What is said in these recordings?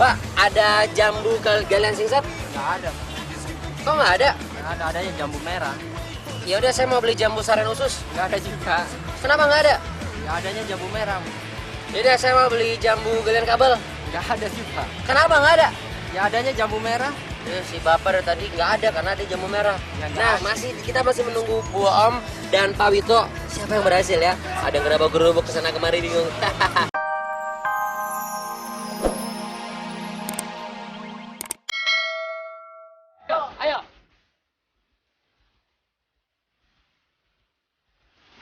Pak, ada jambu galian singset? Nggak ada. Kok nggak ada? Nggak ada, adanya jambu merah. Ya udah, saya mau beli jambu saren usus. Nggak ada juga. Kenapa nggak ada? Nggak adanya jambu merah. Ya udah, saya mau beli jambu galian kabel. Nggak ada juga. Kenapa nggak ada? Ya adanya jambu merah. Si baper tadi nggak ada karena ada jambu merah. Ya, nggak Nah, ada. kita masih menunggu Bu Om dan Pak Wito. Siapa yang berhasil ya? Ada yang gerabak-gerubuk kesana kemari bingung. Ayo.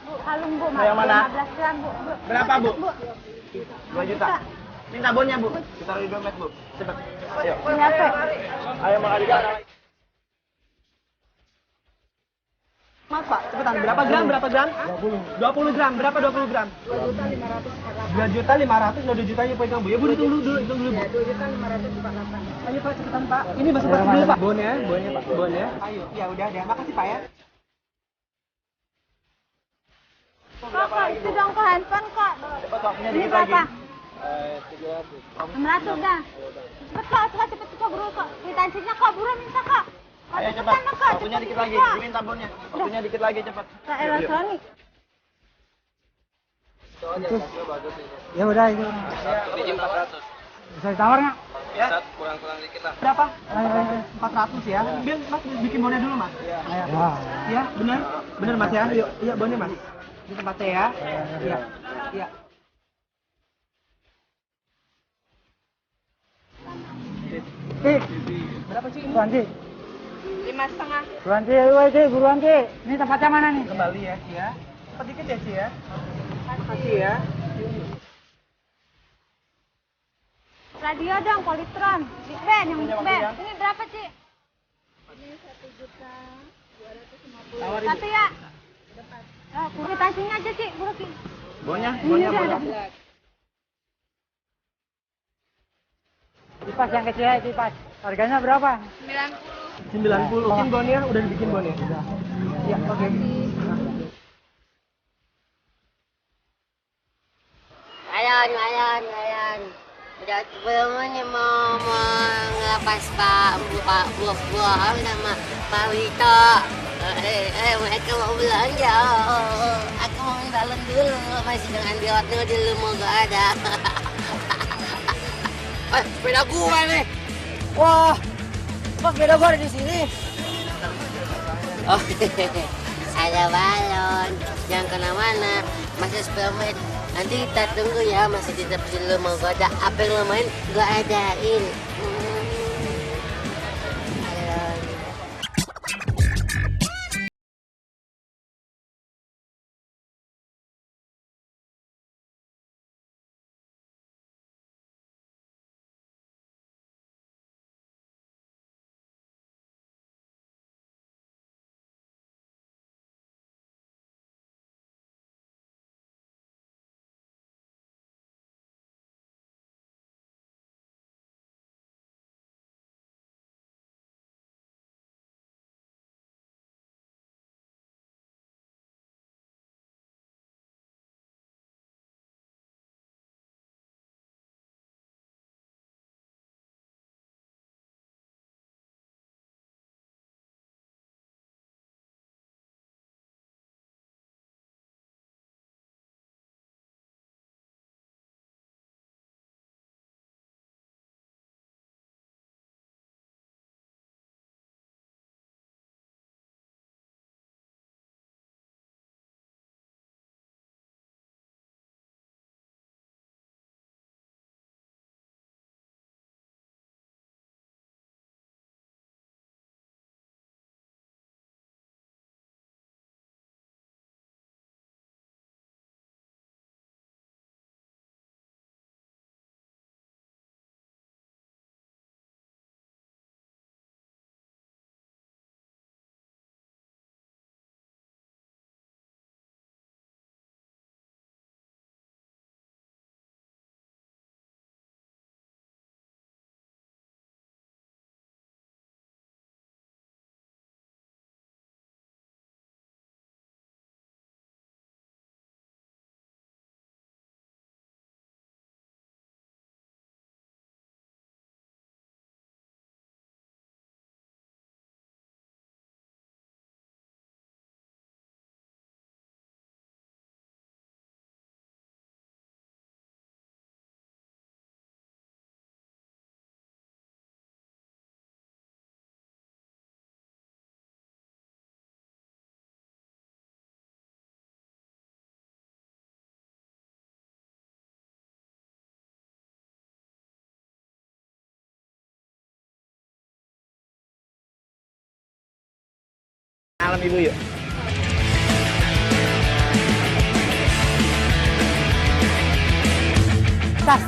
Bu, kalung Bu, Yang mana? 15 gram Bu. Berapa, Bu? Bu. 2 juta. Minta bonnya, Bu. Kita taruh di dompet, Bu. Cepet. Ayo. Ini apa? Ayo, Mak Adika. Mas, Pak, cepetan. Berapa gram? Berapa gram? 20 gram. Berapa 20 gram? 2.500.000. 2 jutanya pegang, Bu. Ya, Bu, hitung dulu, hitung dulu, Bu. 2.500.048. Ayo, Pak, cepetan, Pak. Ini basa-basi dulu, Pak. Bonnya, Pak. Bonnya. Ayo. Ya, udah. Makasih, Pak, ya. Kok, itu dong kok handphone kok. Cepat, Pak. Punya Ini dikit lagi. berapa? 600 dah. Cepet kok, cepet kok buru kok. Kwitansinya kok, buru minta kok. Kok, Ayo, cepetan cepat. dong, kok. Waktunya dikit lagi. kok. Diminta bonnya. Waktunya dikit lagi, cepat. Ke elektronik. Ya udah itu. Biji 400. Bisa ditawar nggak? Ya. Kurang-kurang dikit lah. Berapa? 400 ya. Biar Mas bikin bonnya dulu, Mas. Ya. Ya, benar. Benar, Mas ya. Yuk, iya bonnya, Mas. Di tempatnya ya. Iya. Iya. Berapa sih ini? Buruan, Ci. 5,5. Buruan, Ci. Ayo, Ci. Buruan, Ci. Ini tempatnya mana nih? Kembali ya, Ci ya. Cepat dikit ya, Ci ya. Makasih ya. Radio dong, Polytron. Big Band, yang Big Punya Band. waktu Ini berapa, Ci? Ini 1.250.000. Tawarin. Satu ya? Kwitansinya aja, Ci. Buru, Ci. Bonnya, Ini bonnya, udah bonnya. ada. Kipas yang kecil ya, kipas. Harganya berapa? 90. Bikin bonnya, udah dibikin bonnya. Ya, oke. Ayan. Udah sebelumnya mau ngelepas buah sama Pak Wito. Mereka mau belanja. Aku mau balon dulu, masih dengan diotnya dulu mau gak ada. Sepeda gua nih. Wah, kok sepeda gua ada di sini? Oh, ada balon. Jangan kemana-mana. Masih 10 menit. Nanti kita tunggu ya. Masih tetap dulu mau gak ada. Apa yang lo main? Gak adain. salam ibu yuk. Tas.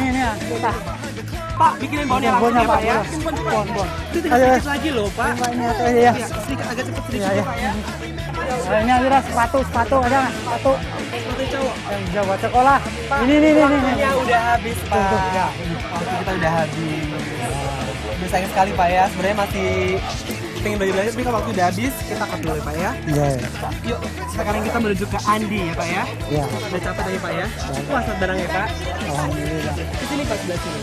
Ini ya, tas. Pak, bikinin bonnya langsung ya Pak ya. Bon. Itu tinggal sedikit lagi loh Pak. Pak, ini ya. Sedikit agak cepet sedikit Iya. Pak ya. Ini Wira sepatu ada nggak? Sepatu Seperti cowok. yang bisa buat sekolah. Ini. Waktunya udah habis Pak. Ya. Waktu kita udah habis. Udah sayang sekali Pak ya. Sebenarnya masih pengen belajar, tapi kalau waktu udah habis kita cut dulu ya Pak ya. Iya. Yuk, sekarang kita menuju ke Andi ya Pak ya. Iya. Udah capek tadi Pak ya. Puas barangnya Pak. Alhamdulillah. Di sini Pak, sebelah sini.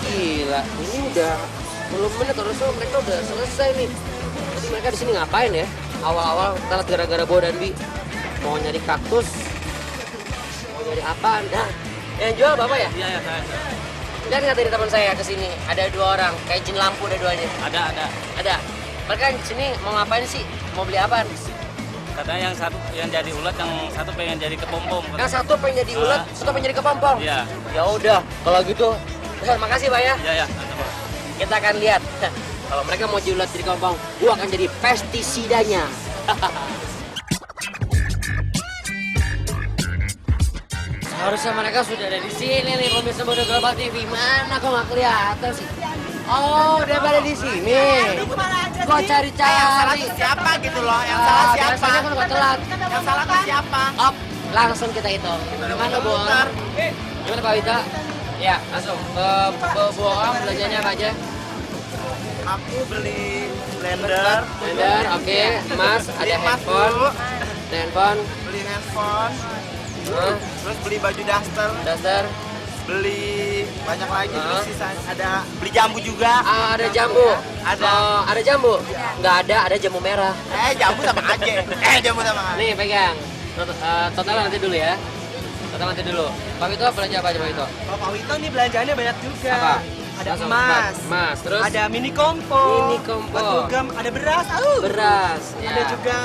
Gila, ini udah 10 menit harusnya mereka udah selesai nih. Jadi mereka di sini ngapain ya? Awal-awal telat gara-gara Bo dan Bi. Mau nyari kaktus, mau nyari apaan? Nah, yang jual bapak ya? Iya, saya. Lihat nggak tadi teman saya kesini? Ada 2 orang, kayak jin lampu ada 2-nya. Ada. Mereka di sini mau ngapain sih? Mau beli apaan? Katanya yang satu yang jadi ulat, yang satu pengen jadi kepompong. Yang satu pengen jadi ulat, satu pengen jadi kepompong. Iya. Ya udah, kalau gitu. Makasih Pak ya. Iya. Kita akan lihat. Kalau mereka mau jadi ulat jadi kepompong, gua akan jadi pestisidanya. Harusnya mereka sudah ada di sini nih, pemirsa Bodo Global TV. Mana kok nggak kelihatan sih? Oh, udah pada di sini. Kok cari-cari? Siapa gitu loh? Yang salah siapa? Biasanya kan gua telat. Yang salah kan siapa? Op, langsung kita hitung. Gimana, Bu? Gimana, Pak Wita? Ya, langsung. Bu Om, belanjanya apa aja? Aku beli blender, Blender, oke. Mas, ada handphone. Ada handphone. beli handphone, Hah? terus beli baju daster, Daster. beli banyak lagi, terus sisanya ada beli jambu juga. Ah, ada jambu. Ada. Oh, ada jambu. Nggak ada jambu merah. Jambu sama aja. Jambu sama aja. Nih, pegang. Total nanti dulu ya. Total nanti dulu. Pak Wito belanja apa aja Pak Wito? Kalau Pak Wito nih belanjaannya banyak juga. Apa? Ada Langsung, emas, emas, terus ada mini kompo, Mini kompo. batu gam, ada beras, beras. ada Ya. juga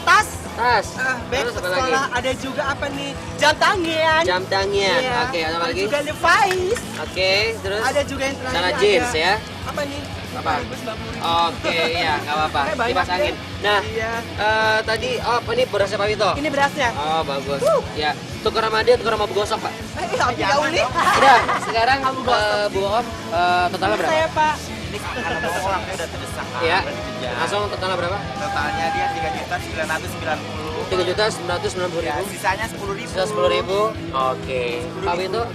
tas, Tas. bag Terus apa lagi? sekolah, ada juga apa nih, jam tangan. Jam tangan. Iya. Oke, ada apa Ada lagi? juga Levi's, Oke, terus ada juga yang terakhir celana jeans ada, ya. apa nih? Apa? 4.090. Oke, iya, nggak apa-apa. Oke, banyak Kipas angin. deh. Nah, Iya. tadi ini berasnya Pak Wito. Ini berasnya. Oh, bagus. Ya, tukar sama dia, tukar sama Bu Gosok, Pak. Ya uli. Udah, sekarang Bu Om, totalnya berapa? Saya Pak. Orangnya udah terdesak. Ya, langsung totalnya berapa? Totalnya dia 3.990. 3.990.000. Ya, sisanya 10.000. Sisa 10.000. Oke. Pak Wito,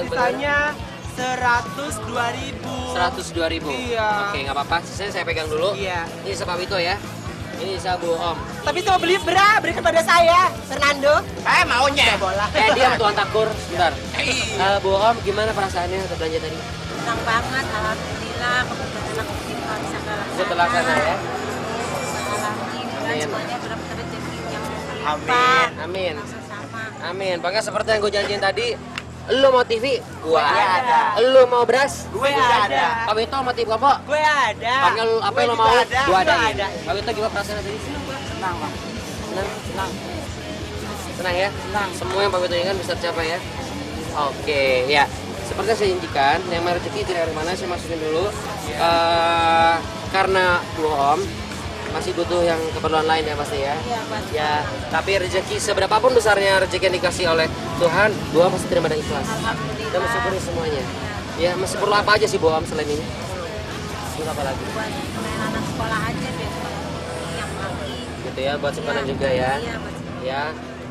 Sisanya 102.000. 102.000. Iya. Oke, nggak apa-apa. Sisanya saya pegang dulu. Iya. Ini sisa Pak Wito ya. Ini sisa Bu Om. Tapi mau beli beri kepada saya, Fernando. Maunya. Bola. Diam Tuan Takur. Sebentar. Bu Om, gimana perasaannya untuk belanja tadi? Senang banget, alhamdulillah. Kebetulan aku bisa Bisa terlaksana ya. Alhamdulillah, Amin. semuanya benar-benar rezeki yang Amin. berlimpah. Amin. Sama. Amin. Pokoknya seperti yang gue janjiin tadi, lu mau TV, gua Gue ada. Lu mau beras, Gue ada. Pak Wito mau TV kompo. Gue ada. Pokoknya apa yang lu Gue mau, juga ada. gua ada. Gue ada. Pak Wito gimana perasaannya tadi? Senang, Pak. Senang. Senang ya? Senang. Semua yang Pak Wito inginkan bisa tercapai ya? Oke, ya. Seperti yang saya janjikan, yang mau rezeki tidak dari mana, saya masukin dulu. Karena Bu Om masih butuh yang keperluan lain ya pasti ya. Iya, Pak. Ya, tapi rezeki seberapapun besarnya rezeki yang dikasih oleh Tuhan, Bu Om pasti terima dengan ikhlas. Alhamdulillah. Dan mensyukuri semuanya. Ya, masih perlu apa aja sih Bu Om selain ini? Perlu apa lagi? Buat anak sekolah aja biar yang pagi. Gitu ya, buat simpanan juga ya. Iya, buat Ya,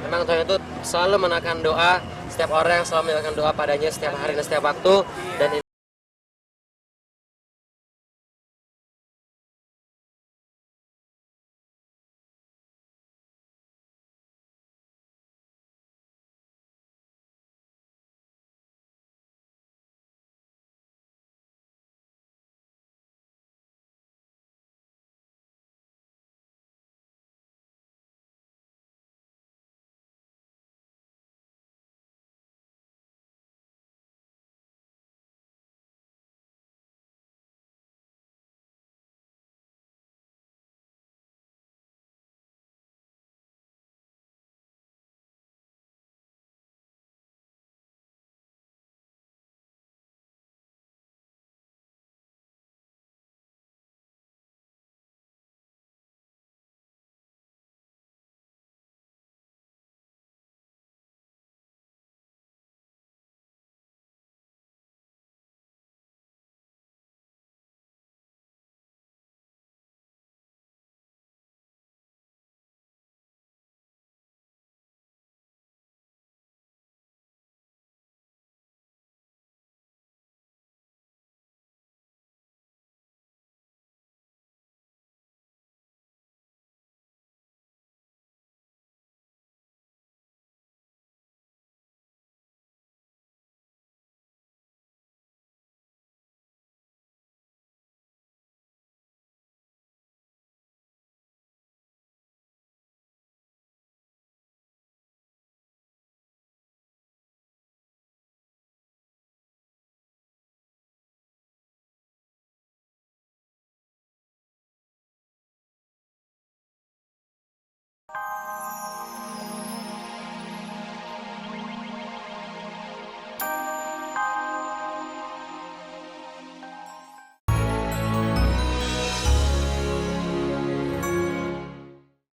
memang Tuhan itu selalu menaikkan doa. Setiap orang yang selalu menaikkan doa padanya setiap hari dan setiap waktu. Dan